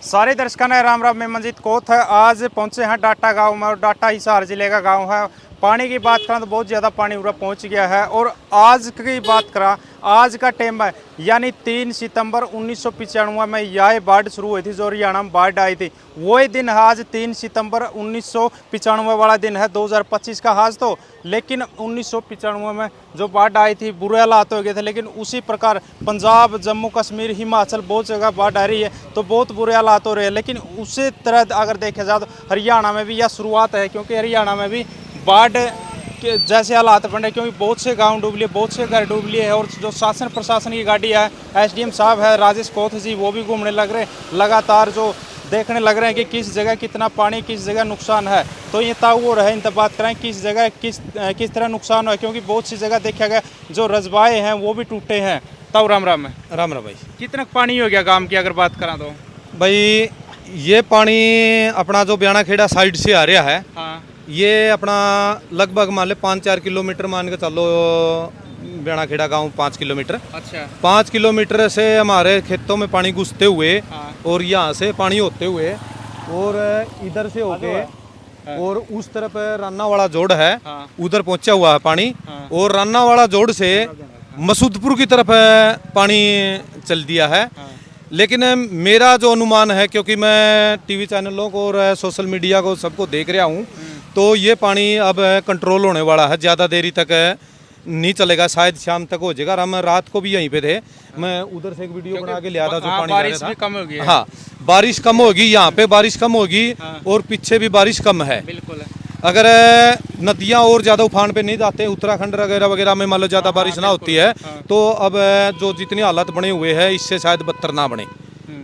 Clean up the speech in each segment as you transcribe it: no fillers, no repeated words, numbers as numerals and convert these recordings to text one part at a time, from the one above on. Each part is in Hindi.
सारे दर्शकों ने राम राम। में मंजीत कोथ है। आज पहुंचे हैं डाटा गांव में और डाटा हिसार जिले का गांव है। पानी की बात करें तो बहुत ज़्यादा पानी पूरा पहुंच गया है। और आज की बात करा, आज का टाइम है यानी 3 सितंबर 1995 में यह बाढ़ शुरू हुई थी जो हरियाणा में बाढ़ आई थी। वही दिन है आज 3 सितंबर 1995 वाला दिन है 2025 का आज तो। लेकिन 1995 में जो बाढ़ आई थी बुरे हालात हो गए थे। लेकिन उसी प्रकार पंजाब, जम्मू कश्मीर, हिमाचल बहुत जगह बाढ़ आ रही है तो बहुत बुरे हालात हो रहे हैं। लेकिन उसी तरह अगर देखा जाए तो हरियाणा में भी यह शुरुआत है, क्योंकि हरियाणा में भी बाढ़ के जैसे हालात बन रहे, क्योंकि बहुत से गांव डूब लिए, बहुत से घर डूब लिए है। और जो शासन प्रशासन की गाड़ी है, एसडीएम साहब है राजेश कोथ जी, वो भी घूमने लग रहे हैं लगातार, जो देखने लग रहे हैं कि किस जगह कितना पानी, किस जगह नुकसान है। तो ये ताऊ हो रहा है, इनसे बात करें किस जगह किस तरह नुकसान है, क्योंकि बहुत सी जगह देखा गया जो रजवाए हैं वो भी टूटे हैं। ताऊ राम राम है। राम राम भाई। कितना पानी हो गया गांव की अगर बात करा तो? भाई ये पानी अपना जो ब्याणा खेड़ा साइड से आ रहा है, हाँ, ये अपना लगभग मान ले 5-4 किलोमीटर मान के चलो। ब्याणा खेड़ा गांव 5 किलोमीटर। अच्छा। 5 किलोमीटर से हमारे खेतों में पानी घुसते हुए, हाँ। और यहाँ से पानी होते हुए और इधर से होके हाँ। और उस तरफ राना वाला जोड़ है, हाँ। उधर पहुंचा हुआ है पानी। हाँ। और राना वाला जोड़ से मसूदपुर की तरफ पानी चल दिया है। हाँ। लेकिन मेरा जो अनुमान है, क्योंकि मैं टीवी चैनलों को और सोशल मीडिया को सबको देख रहा हूँ, तो ये पानी अब कंट्रोल होने वाला है, ज़्यादा देरी तक नहीं चलेगा, शायद शाम तक हो जाएगा। और हम रात को भी यहीं पे थे, मैं उधर से एक वीडियो बना के लिया था जो पानी बारिश भी कम होगी। हाँ, बारिश कम होगी, यहाँ पे बारिश कम होगी। हाँ। और पीछे भी बारिश कम है। बिल्कुल। अगर नदियाँ और ज़्यादा उफान पे नहीं जाते, उत्तराखंड वगैरह वगैरह में मान लो ज़्यादा बारिश ना होती है, तो अब जो जितनी हालत बने हुए हैं इससे शायद बदतर ना बने,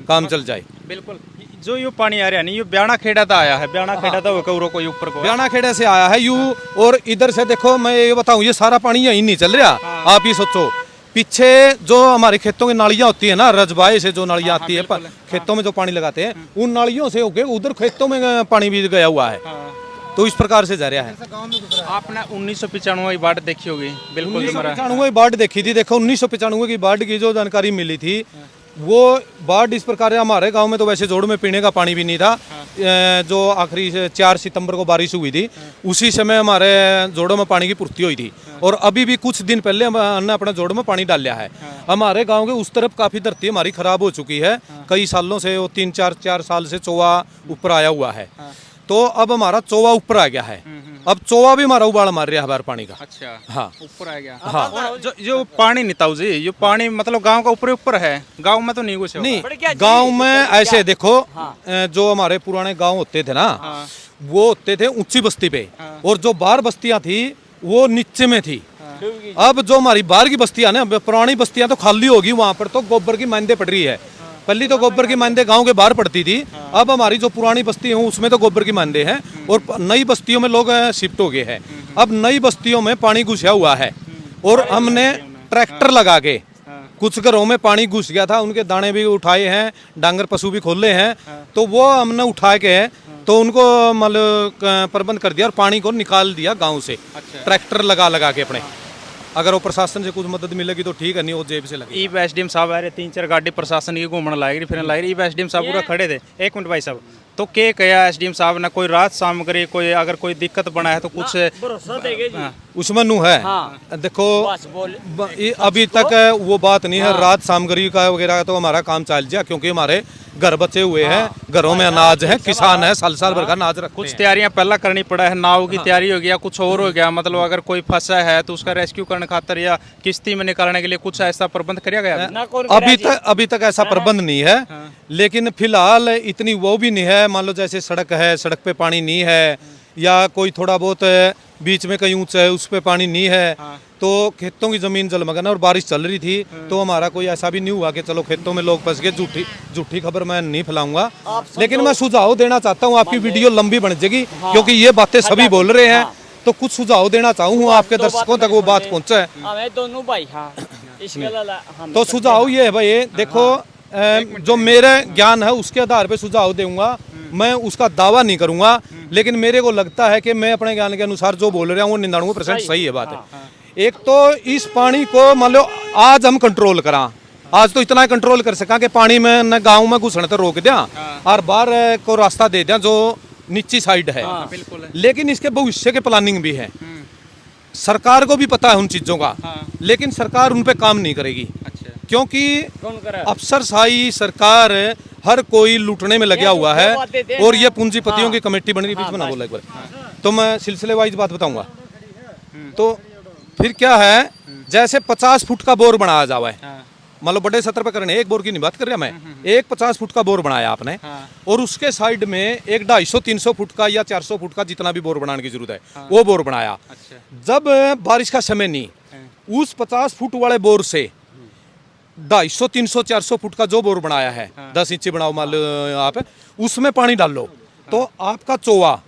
काम चल जाए। बिल्कुल। जो यू पानी आ रहा है नहीं, यू ब्याणा खेड़ा था आया है, ब्याणा खेड़ा था वो कोई ऊपर को ब्याणा खेड़े से आया है यू। और इधर से देखो, मैं ये बताऊं, ये सारा पानी यहीं नहीं चल रहा। आप ही सोचो, पीछे जो हमारे खेतों की नालियां होती है ना, रजबाए से जो नालियां आती है खेतों में जो पानी लगाते हैं, उन नालियों से होके उधर खेतों में पानी भी गया हुआ है। तो इस प्रकार से जा रहा है। आपने 1995 की बाढ़ देखी होगी। बिल्कुल। 1995 की बाढ़ देखी थी। देखो 1995 की बाढ़ की जो जानकारी मिली थी, वो बाढ़ इस प्रकार है, हमारे गांव में तो वैसे जोड़ में पीने का पानी भी नहीं था। जो आखिरी 4 सितंबर को बारिश हुई थी, उसी समय हमारे जोड़ों में पानी की पूर्ति हुई थी। और अभी भी कुछ दिन पहले हमने अपने जोड़ में पानी डाल लिया है। हमारे गांव के उस तरफ काफ़ी धरती हमारी खराब हो चुकी है, कई सालों से, वो 3-4 साल से चौवा ऊपर आया हुआ है। तो अब हमारा चौवा ऊपर आ गया है। अब चौवा भी हमारा उबाल मार रहा है बार पानी का। अच्छा। हाँ, ऊपर आ गया। हाँ। और जो पानी नहीं ताऊ जी, ये पानी मतलब गांव का ऊपर है, गांव में तो नहीं घुसे। नहीं, गांव में ऐसे देखो, जो हमारे पुराने गांव होते थे ना, वो होते थे ऊंची बस्ती पे, और जो बाहर बस्तियां थी वो नीचे में थी। अब जो हमारी बाहर की बस्तियां ना, पुरानी बस्तियां तो खाली होगी, वहां पर तो गोबर की माइंदे पड़ रही है। पहले तो गोबर की माइंदे गांव के बाहर पड़ती थी। अब हमारी जो पुरानी बस्ती है उसमें तो गोबर की माइंदे हैं, और नई बस्तियों में लोग शिफ्ट हो गए हैं। अब नई बस्तियों में पानी घुसा हुआ है, और हमने ट्रैक्टर लगा के, कुछ घरों में पानी घुस गया था, उनके दाने भी उठाए हैं, डांगर पशु भी खोले हैं, तो वो हमने उठा के तो उनको मतलब प्रबंध कर दिया और पानी को निकाल दिया गाँव से। ट्रैक्टर लगा के अपने, अगर वो प्रशासन से कुछ मदद मिलेगी तो ठीक है, नहीं वो जेब से लगे। ई एसडीएम साहब आ रहे, 3-4 गाड़ी प्रशासन की घूमने लाएगी, फिर लाएगी। ई एसडीएम साहब पूरा खड़े थे। एक मिनट भाई साहब, तो क्या कहा एसडीएम साहब ने? कोई राहत सामग्री, कोई अगर कोई दिक्कत बना है तो कुछ भरोसा देंगे जी। उसमें नू है। देखो अभी तक वो बात नहीं है। राहत सामग्री का वगैरह तो हमारा काम चल जाए, क्योंकि हमारे घर बचे हुए हैं, घरों में अनाज है, किसान है, साल भर का अनाज रखते कुछ तैयारियां पहला करनी पड़ा है, नाव की तैयारी हो गया, कुछ और हो गया, मतलब अगर कोई फंसा है तो उसका रेस्क्यू करने खातर या किश्ती में निकालने के लिए कुछ ऐसा प्रबंध किया गया? अभी तक ऐसा प्रबंध नहीं है। लेकिन फिलहाल इतनी वो भी नहीं है, मान लो जैसे सड़क है, सड़क पे पानी नहीं है, या कोई थोड़ा बहुत बीच में कहीं ऊंचा है उस पे पानी नहीं है, तो खेतों की जमीन जलमग्न है और बारिश चल रही थी, तो हमारा कोई ऐसा भी नहीं हुआ कि चलो खेतों में लोग फंस गए। झूठी खबर मैं नहीं फैलाऊंगा, लेकिन मैं सुझाव देना चाहता हूँ। आपकी वीडियो लंबी बन जाएगी, क्योंकि ये बातें सभी बोल रहे हैं, तो कुछ सुझाव देना चाहूँ आपके दर्शकों तक वो बात पहुँचे। दोनों भाई, हाँ, तो सुझाव ये है भाई, देखो जो मेरा ज्ञान है उसके आधार पे सुझाव दूंगा, मैं उसका दावा नहीं करूंगा, लेकिन मेरे को लगता है कि मैं अपने ज्ञान के अनुसार जो बोल रहा हूँ वो 99% सही है बात है। एक तो इस पानी को मान लो आज हम कंट्रोल करा, आज तो इतना कंट्रोल कर सका कि पानी में न गांव में घुसने तो रोक दिया और बाहर को रास्ता दे दिया जो नीची साइड है। बिल्कुल है। लेकिन इसके भविष्य के प्लानिंग भी है, सरकार को भी पता है उन चीजों का, लेकिन सरकार उन पे काम नहीं करेगी। अच्छा। क्योंकि कौन करे? अफसरशाही सरकार हर कोई लूटने में लगा हुआ है और ये पूंजीपतियों की कमेटी बन रही। बीच में ना बोला एक बार, तो मैं सिलसिले वाइज बात बताऊंगा। तो फिर क्या है, जैसे 50 फुट का बोर बनाया जावा है, मान लो बड़े सतर पे करने, एक बोर की नहीं बात कर रहा मैं, एक 50 फुट का बोर बनाया आपने और उसके साइड में एक 250-300 फुट का या 400 फुट का जितना भी बोर बनाने की जरूरत है वो बोर बनाया। जब बारिश का समय नहीं, उस 50 फुट वाले बोर से 250, 300, 400 फुट का जो बोर बनाया है, 10 इंची बनाओ मान लो आप, उसमें पानी डाल लो तो आपका चोवा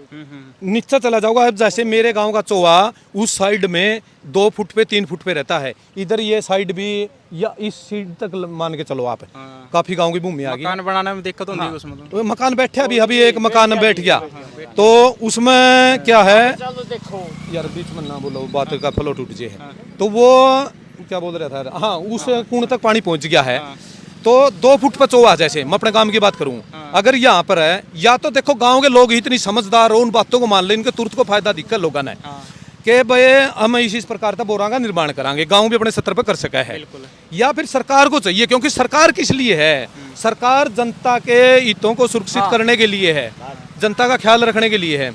नीचे चला जाओगा। अब जैसे मेरे गांव का चोवा उस साइड में 2 फुट पे 3 फुट पे रहता है, इधर ये साइड भी या इस साइड तक मान के चलो आप, काफी गांव की भूमि आ गई। मकान बनाने में दिक्कत होती है उसमें तो। मकान बैठे अभी एक मकान बैठ गया, तो उसमें क्या है चलो देखो यार, बीच में ना बोलो, बात का फ्लो टूट जे है। तो वो क्या बोल रहा था, हाँ, उस कुएं तक पानी पहुंच गया है। तो 2 फुट पर चोवा, जैसे मैं अपने काम की बात करूं, अगर यहाँ पर है, या तो देखो गांव के लोग इतनी समझदार हो, उन बातों को मान ले, इनके तुरंत को फायदा दिक्कत लोगों ने कि भाई हम इस प्रकार का बोरा का निर्माण करांगे, गांव भी अपने सतर पर कर सका है। या फिर सरकार को चाहिए, क्योंकि सरकार किस लिए है, सरकार जनता के हितों को सुरक्षित करने के लिए है, जनता का ख्याल रखने के लिए है।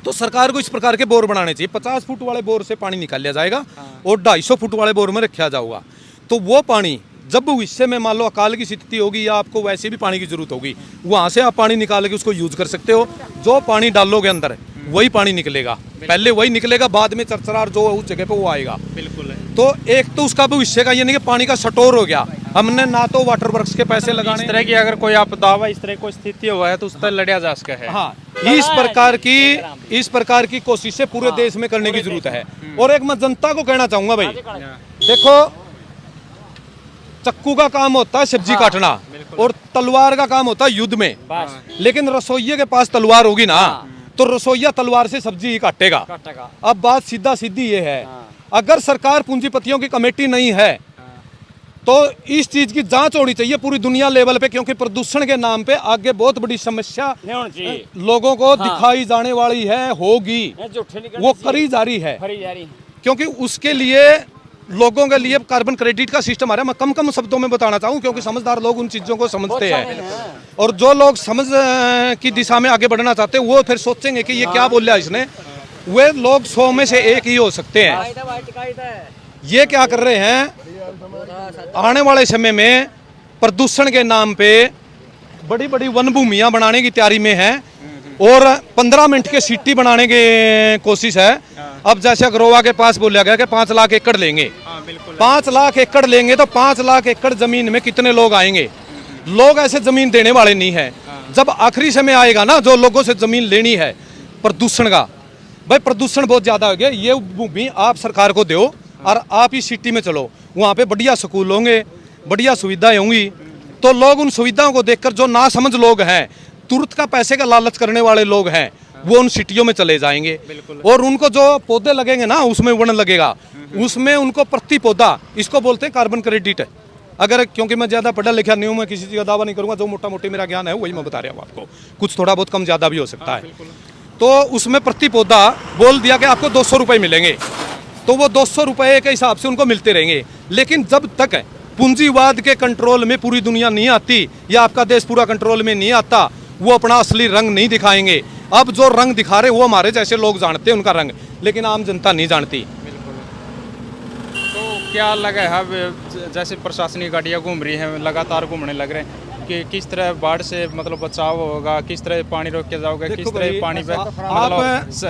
तो सरकार को इस प्रकार के बोर बनाने चाहिए। 50 फुट वाले बोर से पानी निकाल लिया जाएगा और 250 फुट वाले बोर में रखा जाएगा। तो वो पानी जब भविष्य में मान लो अकाल की स्थिति होगी या आपको वैसे भी पानी की जरूरत होगी, वहां से आप पानी निकाल के उसको यूज कर सकते हो। जो पानी डालोगे अंदर वही पानी निकलेगा, पहले वही निकलेगा, बाद में चरचरार जो उस जगह पे वो आएगा। बिल्कुल है। तो एक तो उसका भविष्य का, यानी कि पानी का स्टोर हो गया। हमने ना तो वाटर वर्क्स के पैसे लगाने, इस तरह की अगर कोई आपदा हुआ, इस तरह कोई स्थिति हुआ है तो उस पर लड़ा जा सका है। हाँ, इस प्रकार की कोशिशें पूरे देश में करने की जरूरत है। और एक मैं जनता को कहना चाहूंगा, भाई देखो, चक्कू का काम होता है सब्जी काटना और तलवार का काम होता है युद्ध में। लेकिन रसोइये के पास तलवार होगी ना, तो रसोइया तलवार से सब्जी ही काटेगा। अब बात सीधा सीधी ये है, अगर सरकार पूंजीपतियों की कमेटी नहीं है तो इस चीज की जांच होनी चाहिए पूरी दुनिया लेवल पे, क्योंकि प्रदूषण के नाम पे आगे बहुत बड़ी समस्या लोगों को दिखाई जाने वाली है, होगी, वो करी जा रही है। क्योंकि उसके लिए लोगों के लिए कार्बन क्रेडिट का सिस्टम आ रहा है। मैं कम शब्दों में बताना चाहूँ, क्योंकि समझदार लोग उन चीजों को समझते हैं, और जो लोग समझ की दिशा में आगे बढ़ना चाहते हैं वो फिर सोचेंगे कि ये क्या बोला इसने। वे लोग 100 में से 1 ही हो सकते हैं। ये क्या कर रहे हैं, आने वाले समय में प्रदूषण के नाम पे बड़ी बड़ी वन भूमियां बनाने की तैयारी में है और 15 मिनट के सिटी बनाने की कोशिश है। अब जैसे अग्रोवा के पास बोला गया कि 5 लाख एकड़ लेंगे, 5 लाख एकड़ लेंगे तो 5 लाख एकड़ जमीन में कितने लोग आएंगे? लोग ऐसे जमीन देने वाले नहीं है। जब आखिरी समय आएगा ना, जो लोगों से जमीन लेनी है प्रदूषण का, भाई प्रदूषण बहुत ज्यादा हो गया, ये भूमि आप सरकार को दो और आप इस सिटी में चलो, वहाँ पे बढ़िया स्कूल होंगे, बढ़िया सुविधाएं होंगी। तो लोग उन सुविधाओं को देखकर, जो ना समझ लोग हैं, तुरंत का पैसे का लालच करने वाले लोग हैं, वो उन सिटियों में चले जाएंगे और उनको जो पौधे लगेंगे ना, उसमें वन लगेगा, उसमें उनको प्रति पौधा, इसको बोलते हैं कार्बन क्रेडिट। अगर, क्योंकि मैं ज्यादा पढ़ा लिखा नहीं हूँ, मैं किसी चीज का दावा नहीं करूंगा, जो मोटा मोटी मेरा ज्ञान है वही मैं बता रहा हूँ आपको, कुछ थोड़ा बहुत कम ज्यादा भी हो सकता है। तो उसमें प्रति पौधा बोल दिया कि आपको 200 रुपये मिलेंगे, तो वो 200 रुपये के हिसाब से उनको मिलते रहेंगे। लेकिन जब तक पूंजीवाद के कंट्रोल में पूरी दुनिया नहीं आती या आपका देश पूरा कंट्रोल में नहीं आता, वो अपना असली रंग नहीं दिखाएंगे। अब जो रंग दिखा रहे वो हमारे जैसे लोग जानते हैं उनका रंग, लेकिन आम जनता नहीं जानती। तो क्या लगा है, जैसे प्रशासनिक गाड़ियाँ घूम रही हैं, लगातार घूमने लग रहे हैं, कि किस तरह बाढ़ से मतलब बचाव होगा, किस तरह पानी रोक के जाओगे, किस तरह पानी पे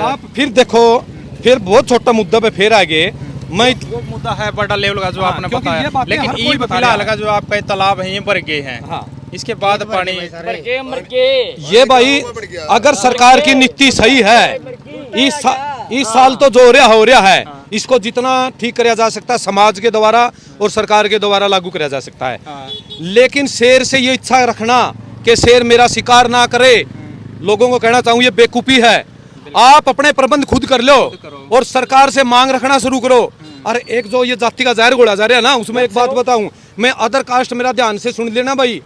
आप फिर देखो, फिर बहुत छोटा मुद्दा पे फिर आगे, मैं वो मुद्दा है बड़ा लेवल का जो आपने बताया, लेकिन ये फिलहाल का जो आपका तालाब है ये भर गए हैं, इसके बाद पानी ये भाई, अगर सरकार की नीति सही है, इस साल तो जो हो रहा है, इसको जितना ठीक किया जा सकता है समाज के द्वारा और सरकार के द्वारा लागू किया जा सकता है। लेकिन शेर से ये इच्छा रखना कि शेर मेरा शिकार ना करे, लोगों को कहना चाहूँ ये बेवकूफी है। आप अपने प्रबंध खुद कर लो और सरकार से मांग रखना शुरू करो और एक जो ये जाति का जहर घोड़ा जा रहा है ना, उसमें एक बात बताऊं मैं, अदर कास्ट मेरा ध्यान से सुन लेना भाई।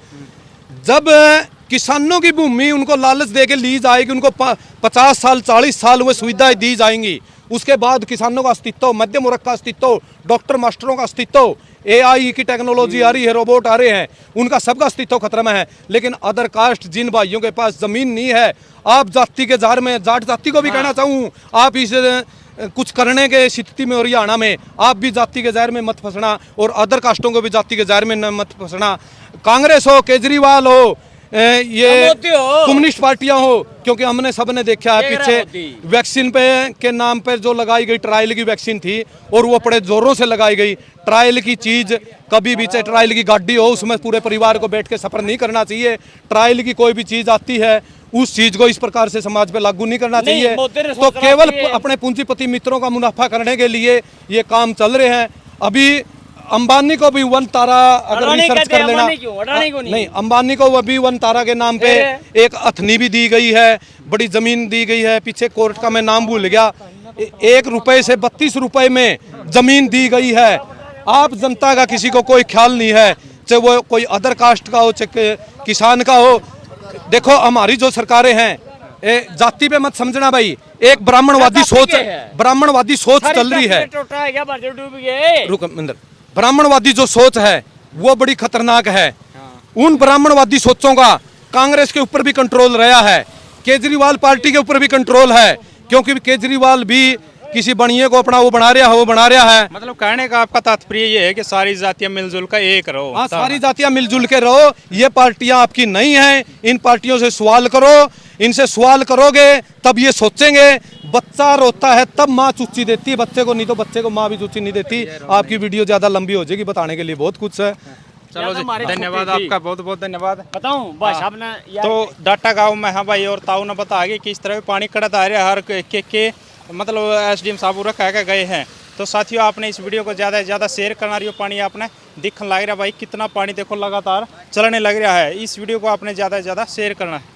जब किसानों की भूमि उनको लालच दे के ली जाएगी, उनको 50 साल 40 साल वो सुविधाएं दी जाएंगी, उसके बाद किसानों का अस्तित्व, मध्यम वर्ग का अस्तित्व, डॉक्टर मास्टरों का अस्तित्व, AI की टेक्नोलॉजी आ रही है, रोबोट आ रहे हैं, उनका सबका अस्तित्व खतरा में है। लेकिन अदर कास्ट जिन भाइयों के पास जमीन नहीं है, आप जाति के जार में, जाट जाति को भी कहना चाहूँ, आप इस कुछ करने के स्थिति में, हरियाणा में आप भी जाति के जार में मत फंसना, और अदर कास्टों को भी जाति के जार में मत फंसना। कांग्रेस हो, केजरीवाल हो, ये कम्युनिस्ट पार्टियां हो, क्योंकि हमने सबने देखा है पीछे वैक्सीन पे के नाम पर जो लगाई गई ट्रायल की वैक्सीन थी, और वो बड़े जोरों से लगाई गई। ट्रायल की चीज कभी भी, चाहे ट्रायल की गाड़ी हो, उसमें पूरे परिवार को बैठ के सफर नहीं करना चाहिए। ट्रायल की कोई भी चीज आती है, उस चीज को इस प्रकार से समाज पे लागू नहीं करना चाहिए। तो केवल अपने पूंजीपति मित्रों का मुनाफा करने के लिए ये काम चल रहे हैं। अभी अंबानी को भी वन तारा अगर रिसर्च कर लेना, नहीं, अंबानी को अभी वन तारा के नाम पे एक अथनी भी दी गई है, बड़ी जमीन दी गई है। पीछे कोर्ट का मैं नाम भूल गया, 1 रुपए से 32 रुपए में जमीन दी गई है। आप जनता का किसी को कोई ख्याल नहीं है, चाहे वो कोई अदर कास्ट का हो, चाहे किसान का हो। देखो हमारी जो सरकारें हैं, जाति पे मत समझना भाई, एक ब्राह्मणवादी सोच चल रही है। रुक मिंदर, ब्राह्मणवादी जो सोच है वो बड़ी खतरनाक है। उन ब्राह्मणवादी सोचों का कांग्रेस के ऊपर भी कंट्रोल रहा है, केजरीवाल पार्टी के ऊपर भी कंट्रोल है, क्योंकि केजरीवाल भी किसी बनिए को अपना वो बना रहा है। मतलब कहने का आपका तात्पर्य ये है कि सारी जातियां मिलजुल कर एक रहो। हाँ, सारी जातियां मिलजुल के रहो। ये पार्टियां आपकी नहीं हैं, इन पार्टियों से सवाल करो, इनसे सवाल करोगे तब ये सोचेंगे। बच्चा रोता है तब माँ चुच्ची देती है बच्चे को, नहीं तो बच्चे को माँ भी चुच्ची नहीं देती। आपकी वीडियो ज्यादा लंबी हो जाएगी, बताने के लिए बहुत कुछ है। चलो जी, धन्यवाद आपका, बहुत बहुत धन्यवाद। बताऊं भाषा अपना तो डाटा गांव में, हाँ भाई, और ताऊ ने बता कि किस तरह पानी कड़त आ रहा है, हर के मतलब SDM साहब पूरा कह के गए हैं। तो साथियों, आपने इस वीडियो को ज़्यादा से ज़्यादा शेयर करना रही हो। पानी आपने दिखने लग रहा है भाई, कितना पानी देखो लगातार चलने लग रहा है। इस वीडियो को आपने ज़्यादा से ज़्यादा शेयर करना है।